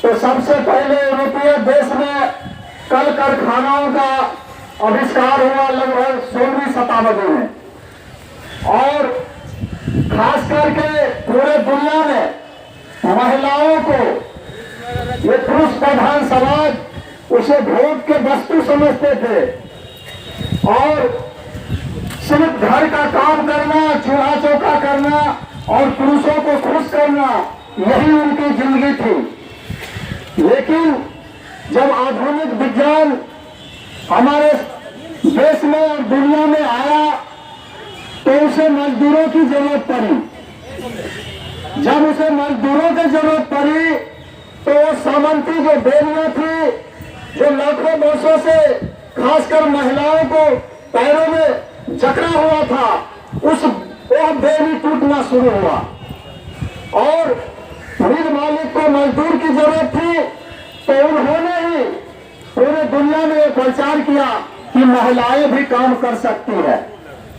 तो सबसे पहले यूरोपीय देश में कल कारखानाओं का आविष्कार हुआ लगभग 16वीं शताब्दी में, और खास करके पूरे दुनिया में महिलाओं को ये पुरुष प्रधान समाज उसे भोग के वस्तु समझते थे और सिर्फ घर का काम करना, चूल्हा चौका करना और पुरुषों को खुश करना, यही उनकी जिंदगी थी। लेकिन जब आधुनिक विज्ञान हमारे देश में और दुनिया में आया तो उसे मजदूरों की जरूरत पड़ी। जब उसे मजदूरों की जरूरत पड़ी तो वो सामंती जो बेलियां थी, जो लाखों वर्षों से खासकर महिलाओं को पैरों में जकड़ा हुआ था, वह बेली टूटना शुरू हुआ और मिल मालिक को मजदूर की जरूरत थी। तो उन्होंने ही पूरे दुनिया में एक प्रचार किया कि महिलाएं भी काम कर सकती है,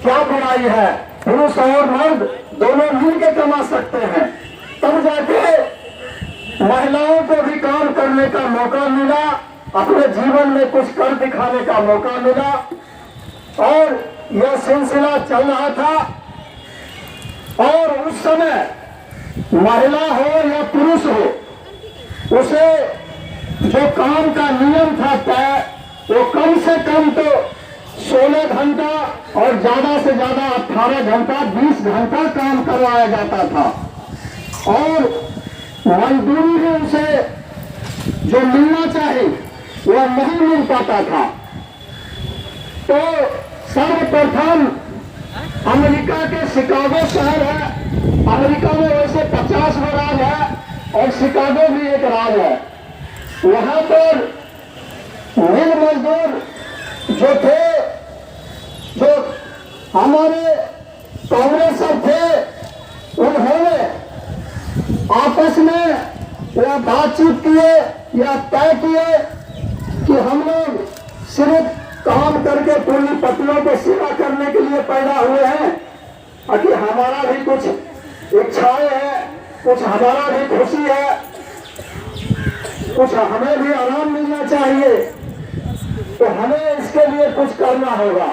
क्या बुराई है, पुरुष और मर्द दोनों मिलकर कमा सकते हैं। तब जाके महिलाओं को भी काम करने का मौका मिला, अपने जीवन में कुछ कर दिखाने का मौका मिला और यह सिलसिला चल रहा था। और उस समय महिला हो या पुरुष हो, उसे जो काम का नियम था तय, वो कम से कम तो 16 घंटा और ज्यादा से ज्यादा 18 घंटा 20 घंटा काम करवाया जाता था और मजदूरी में उसे जो मिलना चाहिए वह नहीं मिल पाता था। तो सर्वप्रथम अमेरिका के शिकागो शहर है, अमेरिका में वैसे 50 राज्य है और शिकागो भी एक राज्य है। वहां पर मिल मजदूर जो थे, जो हमारे कांग्रेस थे, उन्होंने आपस में यह बातचीत किए या तय किए कि हम लोग सिर्फ काम करके पूंजीपतियों को सेवा करने के लिए पैदा हुए हैं, ताकि हमारा भी कुछ इच्छाएं हैं, कुछ हमारा भी खुशी है, कुछ हमें भी आराम मिलना चाहिए, तो हमें इसके लिए कुछ करना होगा।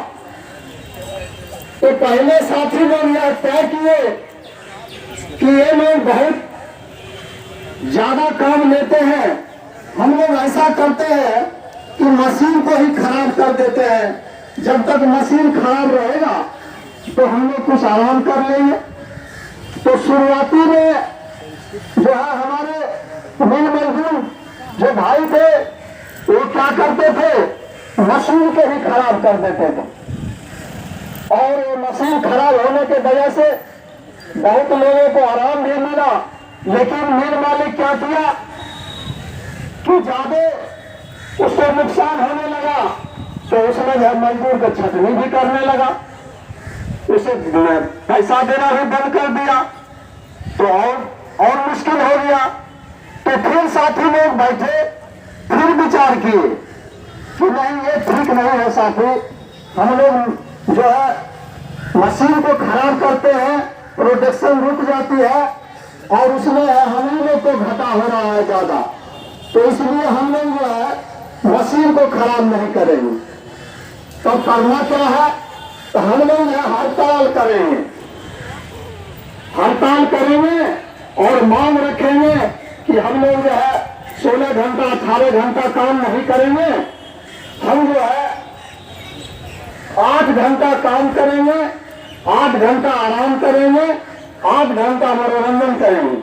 तो पहले साथी लोग यह तय किए कि ये लोग बहुत ज्यादा काम लेते हैं, हम लोग ऐसा करते हैं कि मशीन को ही खराब कर देते हैं। जब तक मशीन खराब रहेगा तो हम लोग कुछ आराम कर लेंगे। तो शुरुआती में जो है हमारे मिल मजदूर जो भाई थे वो क्या करते थे, मशीन को ही खराब कर देते थे और ये मशीन खराब होने के वजह से बहुत लोगों को आराम भी मिला। लेकिन मिल मालिक क्या किया कि ज्यादा उससे नुकसान होने लगा तो उसमें मजदूर को छटनी भी करने लगा, उसे पैसा देना भी बंद कर दिया तो और मुश्किल हो गया। तो फिर साथी लोग बैठे, फिर विचार किए कि नहीं, ये ठीक नहीं है साथी, हम लोग जो है मशीन को खराब करते हैं, प्रोडक्शन रुक जाती है और उसमें हम लोग को घाटा हो रहा है ज्यादा, तो इसलिए हम लोग जो है मशीन को खराब नहीं करेंगे। तो करना क्या है, तो हम लोग हड़ताल करेंगे, हड़ताल करेंगे और मांग रखेंगे कि हम लोग जो है 16 घंटा 18 घंटा काम नहीं करेंगे, हम जो है 8 घंटा काम करेंगे, 8 घंटा आराम करेंगे, 8 घंटा मनोरंजन करेंगे।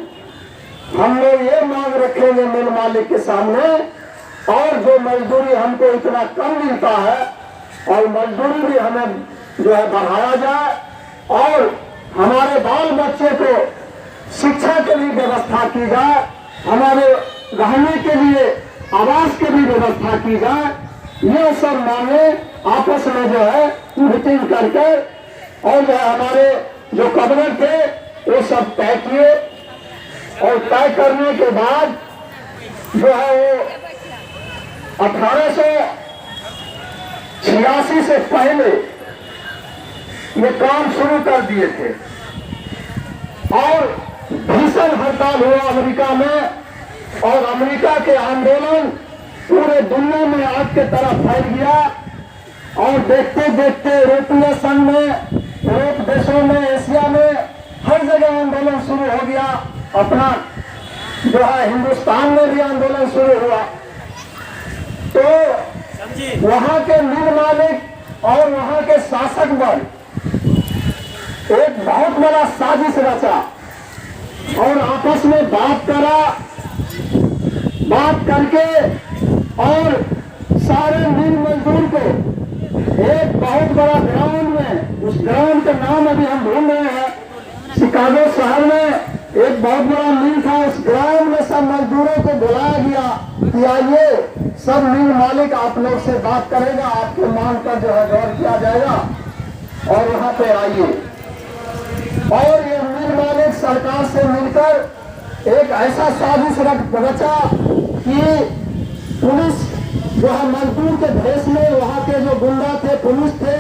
हम लोग ये मांग रखेंगे मिल मालिक के सामने, और जो मजदूरी हमको इतना कम मिलता है और मजदूरी भी हमें जो है बढ़ाया जाए और हमारे बाल बच्चे को शिक्षा के लिए व्यवस्था की जाए, हमारे रहने के लिए आवास की भी व्यवस्था की जाए। ये सब मांगे आपस में जो है मीटिंग करके और जो है हमारे जो कैबिनेट थे वो सब तय किए और तय करने के बाद जो है वो 1886 से पहले ये काम शुरू कर दिए थे और भीषण हड़ताल हुआ अमेरिका में और अमेरिका के आंदोलन पूरे दुनिया में आग की तरह फैल गया और देखते देखते यूरोपीय संघ में, यूरोप देशों में, एशिया में हर जगह आंदोलन शुरू हो गया। अपना जो है हिंदुस्तान में भी आंदोलन शुरू हुआ। तो वहां के मिल मालिक और वहां के शासक वर्ग एक बहुत बड़ा साजिश रचा और आपस में बात करके और सारे मिल मजदूर को एक बहुत बड़ा ग्राउंड में, उस ग्राउंड का नाम अभी हम भूल रहे हैं, शिकागो शहर में एक बहुत बड़ा मिल था। उस ग्राउंड में सब मजदूरों को बुलाया गया कि आइए, सब मिल मालिक आप लोग से बात करेगा, आपके मांग पर जो है गौर किया जाएगा और यहाँ पे आइए। और ये मिल मालिक सरकार से मिलकर एक ऐसा साजिश रचा कि पुलिस जो है मजदूर के भेष में, वहाँ के जो गुंडा थे, पुलिस थे,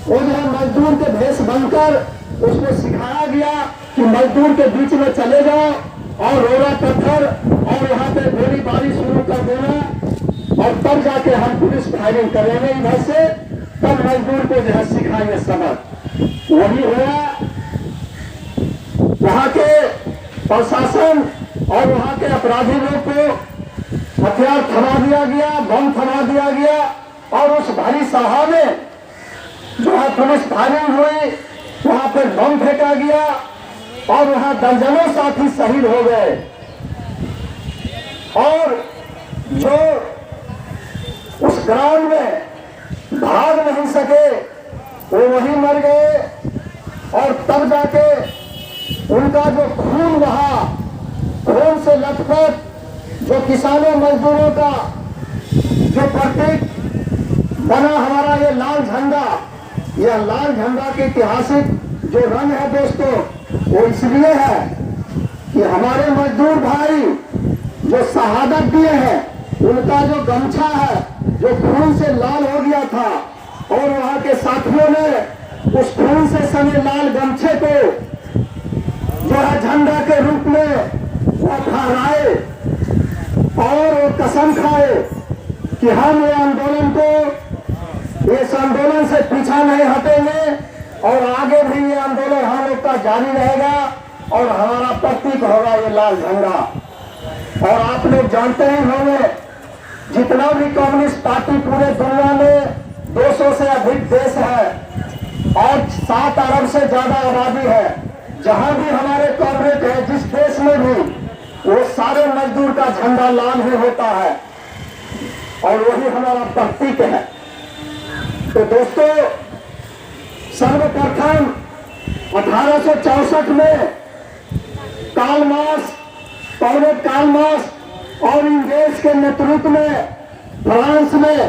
वो जो है मजदूर के भेष बनकर उसको सिखाया गया कि मजदूर के बीच में चले जाओ और रोड़ा पत्थर और यहाँ पे गोलीबारी शुरू कर देना और तब जाके हम पुलिस फायरिंग करेंगे इधर से, तब मजदूर को जो है सिखाएंगे सबक। वही हुआ। वहाँ के प्रशासन और वहाँ के अपराधी लोग को हथियार थमा दिया गया, बम थमा दिया गया और उस भारी सभा में जो है पुलिस फायरिंग हुई, वहां पर बम फेंका गया और वहां दर्जनों साथी शहीद हो गए और जो उस ग्राउंड में भाग नहीं सके वो वहीं मर गए। और तब जाके उनका जो खून बहा, खून से लथपथ जो किसानों मजदूरों का जो प्रतीक बना हमारा ये लाल झंडा, यह लाल झंडा के ऐतिहासिक जो रंग है दोस्तों, वो इसलिए है कि हमारे मजदूर भाई जो शहादत दिए हैं, उनका जो गमछा है जो खून से लाल हो गया था और वहां के साथियों ने उस खून से सने लाल गमछे को जो है झंडा के रूप में वो फहराए और वो कसम खाए कि हम ये आंदोलन को, इस आंदोलन से पीछा नहीं हटेंगे और आगे भी ये आंदोलन हम लोग का जारी रहेगा और हमारा प्रतीक होगा ये लाल झंडा। और आप लोग जानते ही होंगे, जितना भी कम्युनिस्ट पार्टी पूरे दुनिया में 200 से अधिक देश है और 7 अरब से ज्यादा आबादी है, जहां भी हमारे कॉमरेड है, जिस देश में भी, वो सारे मजदूर का झंडा लाल ही होता है और वही हमारा प्रतीक है। तो दोस्तों, सर्वप्रथम 1864 में कार्ल मार्क्स और इंग्लिश के नेतृत्व में फ्रांस में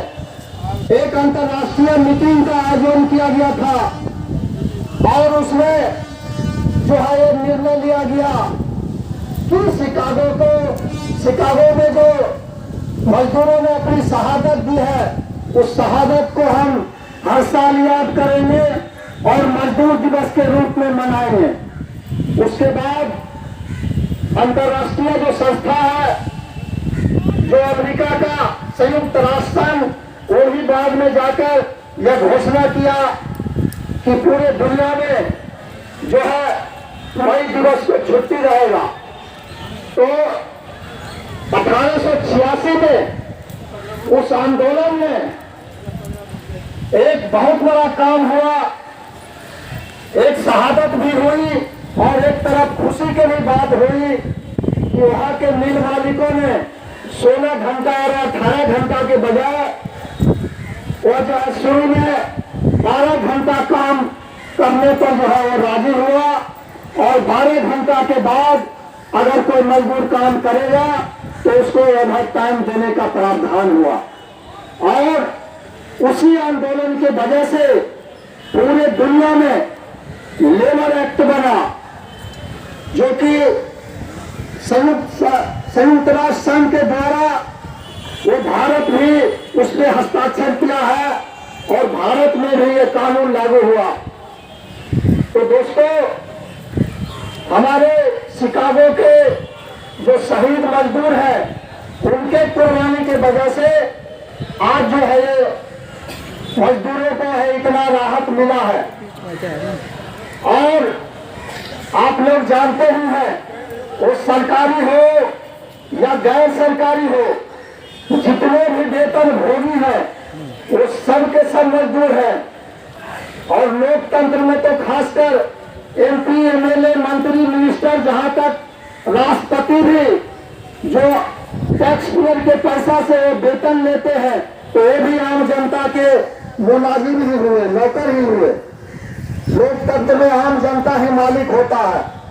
एक अंतर्राष्ट्रीय मीटिंग का आयोजन किया गया था और उसमें जो है ये निर्णय लिया गया कि शिकागो में जो मजदूरों ने अपनी शहादत दी है, उस शहादत को हम हर साल याद करेंगे और मजदूर दिवस के रूप में मनाएंगे। उसके बाद अंतर्राष्ट्रीय जो संस्था है, जो अमेरिका का संयुक्त राष्ट्र संघ, वो भी बाद में जाकर यह घोषणा किया कि पूरे दुनिया में जो है मई दिवस को छुट्टी रहेगा। तो 1886 में उस आंदोलन में एक बहुत बड़ा काम हुआ, एक शहादत भी हुई और एक तरफ खुशी की भी बात हुई कि वहां के मिल मालिकों ने 16 घंटा और 18 घंटा के बजाय वो जो है शुरू में 12 घंटा काम करने पर जो है वो राजी हुआ और 12 घंटा के बाद अगर कोई मजदूर काम करेगा तो उसको ओवर टाइम देने का प्रावधान हुआ। और उसी आंदोलन की वजह से पूरे दुनिया में लेबर एक्ट बना, जो कि संयुक्त राष्ट्र संघ के द्वारा वो भारत भी उस पर हस्ताक्षर किया है और भारत में भी ये कानून लागू हुआ। तो दोस्तों, हमारे शिकागो के जो शहीद मजदूर हैं उनके कुर्बानी की वजह से आज जो है ये मजदूरों को है इतना राहत मिला है। और आप लोग जानते ही हैं, वो सरकारी हो या गैर सरकारी हो, जितने भी वेतन भोगी हैं वो सब के सब मजदूर हैं। और लोकतंत्र में तो खासकर एमपी, एमएलए, मंत्री, मिनिस्टर, जहां तक राष्ट्रपति भी जो टैक्स पेयर के पैसा से वेतन लेते हैं, तो ये भी आम जनता के मुलाजिम ही हुए, नौकर ही हुए। लोकतंत्र में आम जनता ही मालिक होता है।